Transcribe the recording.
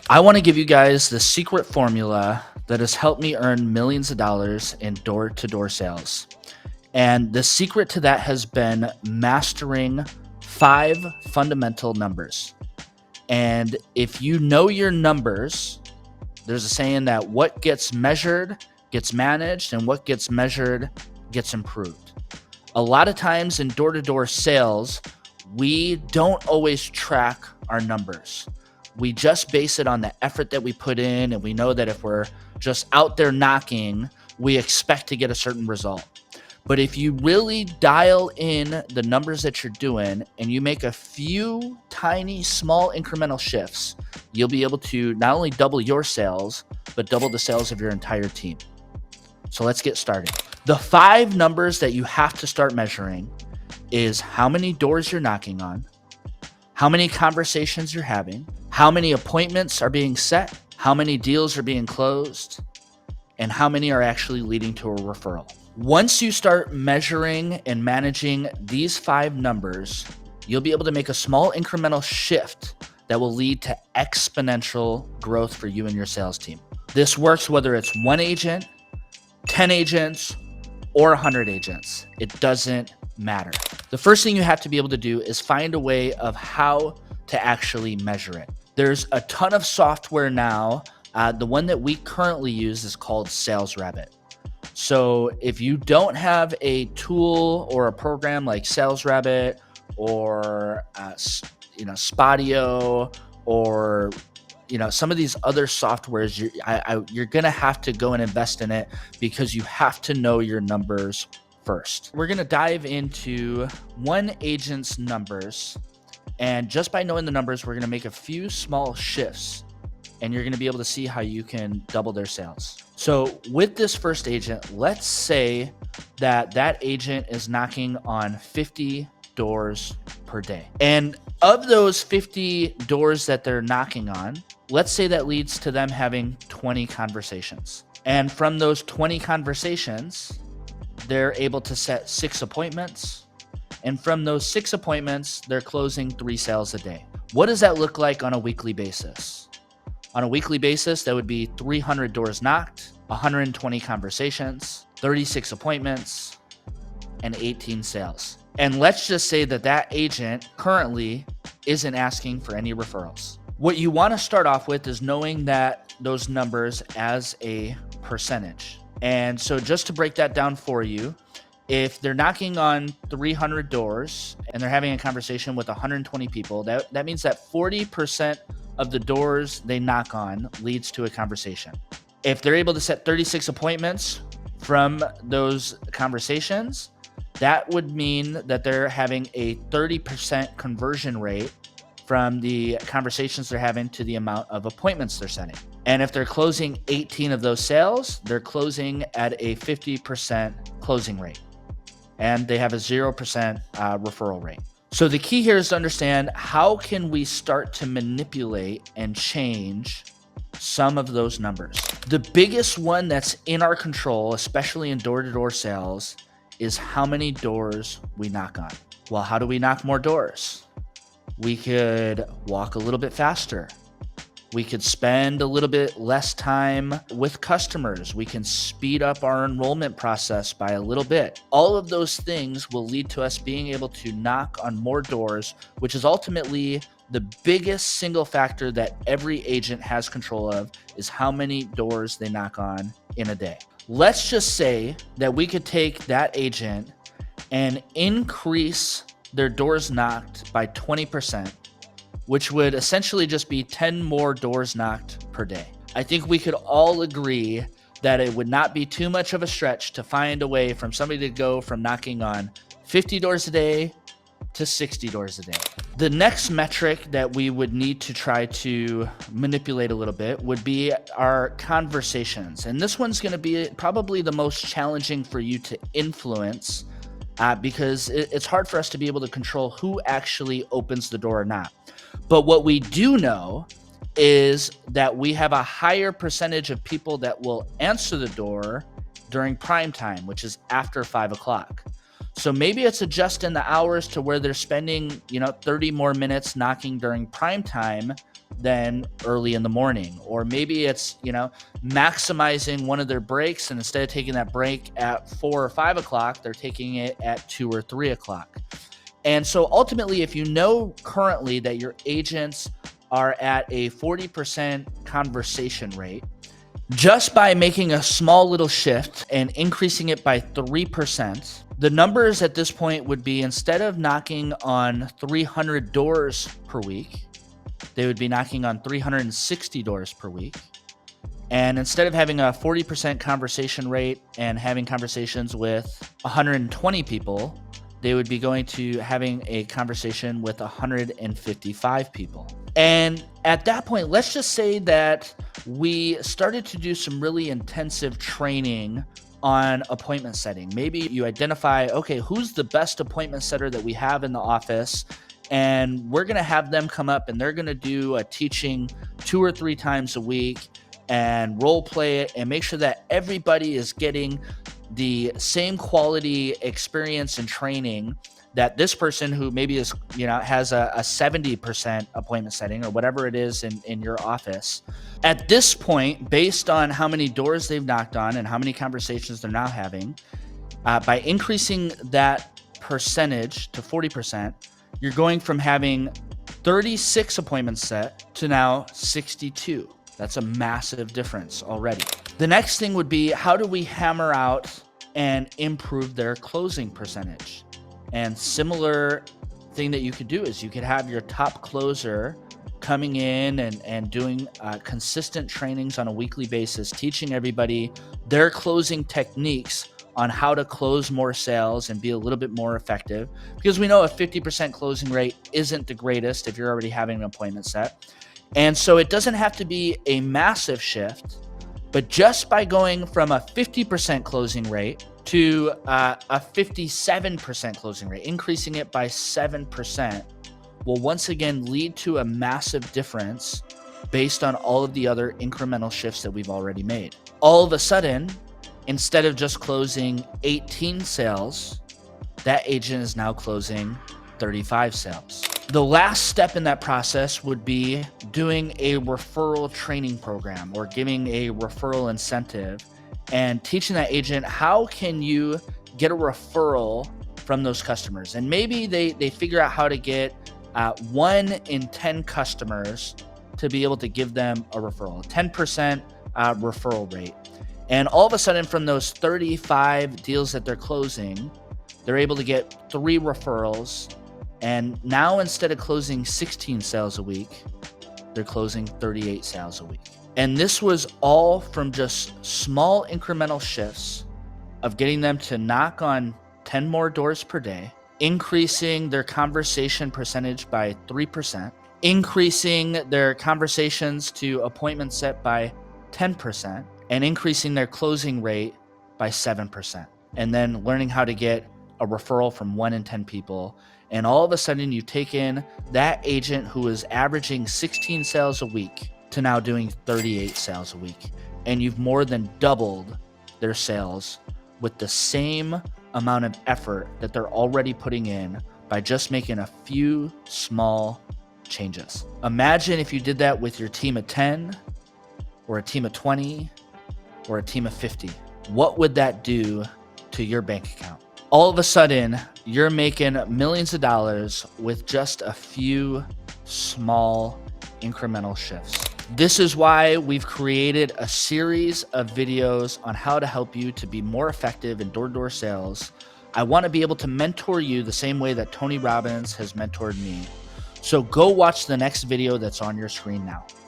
I want to give you guys the secret formula that has helped me earn millions of dollars in door-to-door sales. And the secret to that has been mastering 5 fundamental numbers. And if you know your numbers, there's a saying that what gets measured gets managed, and what gets measured gets improved. A lot of times in door-to-door sales, we don't always track our numbers. We just base it on the effort that we put in, and we know that if we're just out there knocking, we expect to get a certain result. But if you really dial in the numbers that you're doing and you make a few tiny, small incremental shifts, you'll be able to not only double your sales, but double the sales of your entire team. So let's get started. The 5 numbers that you have to start measuring is how many doors you're knocking on, how many conversations you're having, how many appointments are being set, how many deals are being closed, and how many are actually leading to a referral. Once you start measuring and managing these 5 numbers, you'll be able to make a small incremental shift that will lead to exponential growth for you and your sales team. This works whether it's 1 agent, 10 agents, or 100 agents. It doesn't matter. The first thing you have to be able to do is find a way of how to actually measure it. There's a ton of software now. The one that we currently use is called SalesRabbit. So if you don't have a tool or a program like SalesRabbit or Spodio or some of these other softwares, you're gonna have to go and invest in it because you have to know your numbers first. We're gonna dive into one agent's numbers, and just by knowing the numbers, we're gonna make a few small shifts, and you're gonna be able to see how you can double their sales. So with this first agent, let's say that agent is knocking on 50 doors per day. And of those 50 doors that they're knocking on, let's say that leads to them having 20 conversations. And from those 20 conversations, they're able to set 6 appointments. And from those 6 appointments, they're closing 3 sales a day. What does that look like on a weekly basis? On a weekly basis, that would be 300 doors knocked, 120 conversations, 36 appointments, and 18 sales. And let's just say that agent currently isn't asking for any referrals. What you want to start off with is knowing that those numbers as a percentage. And so just to break that down for you, if they're knocking on 300 doors and they're having a conversation with 120 people, that means that 40% of the doors they knock on leads to a conversation. If they're able to set 36 appointments from those conversations, that would mean that they're having a 30% conversion rate from the conversations they're having to the amount of appointments they're setting. And if they're closing 18 of those sales, they're closing at a 50% closing rate. And they have a 0% referral rate. So the key here is to understand how can we start to manipulate and change some of those numbers. The biggest one that's in our control, especially in door-to-door sales, is how many doors we knock on. Well, how do we knock more doors? We could walk a little bit faster. We could spend a little bit less time with customers. We can speed up our enrollment process by a little bit. All of those things will lead to us being able to knock on more doors, which is ultimately the biggest single factor that every agent has control of, is how many doors they knock on in a day. Let's just say that we could take that agent and increase their doors knocked by 20%, which would essentially just be 10 more doors knocked per day. I think we could all agree that it would not be too much of a stretch to find a way from somebody to go from knocking on 50 doors a day to 60 doors a day. The next metric that we would need to try to manipulate a little bit would be our conversations. And this one's gonna be probably the most challenging for you to influence because it's hard for us to be able to control who actually opens the door or not. But what we do know is that we have a higher percentage of people that will answer the door during prime time, which is after 5 o'clock. So maybe it's adjusting the hours to where they're spending, 30 more minutes knocking during prime time than early in the morning. Or maybe it's, maximizing one of their breaks, and instead of taking that break at 4 or 5 o'clock, they're taking it at 2 or 3 o'clock. And so ultimately, if you know currently that your agents are at a 40% conversation rate, just by making a small little shift and increasing it by 3%, the numbers at this point would be, instead of knocking on 300 doors per week, they would be knocking on 360 doors per week. And instead of having a 40% conversation rate and having conversations with 120 people, they would be going to having a conversation with 155 people. And at that point, let's just say that we started to do some really intensive training on appointment setting. Maybe you identify, okay, who's the best appointment setter that we have in the office? And we're going to have them come up and they're going to do a teaching 2 or 3 times a week and role play it and make sure that everybody is getting the same quality experience and training that this person who maybe is, has a 70% appointment setting or whatever it is in your office. At this point, based on how many doors they've knocked on and how many conversations they're now having, by increasing that percentage to 40%, you're going from having 36 appointments set to now 62. That's a massive difference already. The next thing would be, how do we hammer out and improve their closing percentage? And similar thing that you could do is you could have your top closer coming in and doing consistent trainings on a weekly basis, teaching everybody their closing techniques on how to close more sales and be a little bit more effective. Because we know a 50% closing rate isn't the greatest if you're already having an appointment set. And so it doesn't have to be a massive shift, but just by going from a 50% closing rate to a 57% closing rate, increasing it by 7%, will once again lead to a massive difference based on all of the other incremental shifts that we've already made. All of a sudden, instead of just closing 18 sales, that agent is now closing 35 sales. The last step in that process would be doing a referral training program or giving a referral incentive and teaching that agent, how can you get a referral from those customers? And maybe they figure out how to get 1 in 10 customers to be able to give them a referral, a 10% referral rate. And all of a sudden, from those 35 deals that they're closing, they're able to get 3 referrals. And now, instead of closing 16 sales a week, they're closing 38 sales a week. And this was all from just small incremental shifts of getting them to knock on 10 more doors per day, increasing their conversation percentage by 3%, increasing their conversations to appointment set by 10%, and increasing their closing rate by 7%. And then learning how to get a referral from 1 in 10 people. And all of a sudden, you've taken that agent who is averaging 16 sales a week to now doing 38 sales a week. And you've more than doubled their sales with the same amount of effort that they're already putting in by just making a few small changes. Imagine if you did that with your team of 10 or a team of 20 or a team of 50. What would that do to your bank account? All of a sudden, you're making millions of dollars with just a few small incremental shifts. This is why we've created a series of videos on how to help you to be more effective in door-to-door sales. I want to be able to mentor you the same way that Tony Robbins has mentored me. So go watch the next video that's on your screen now.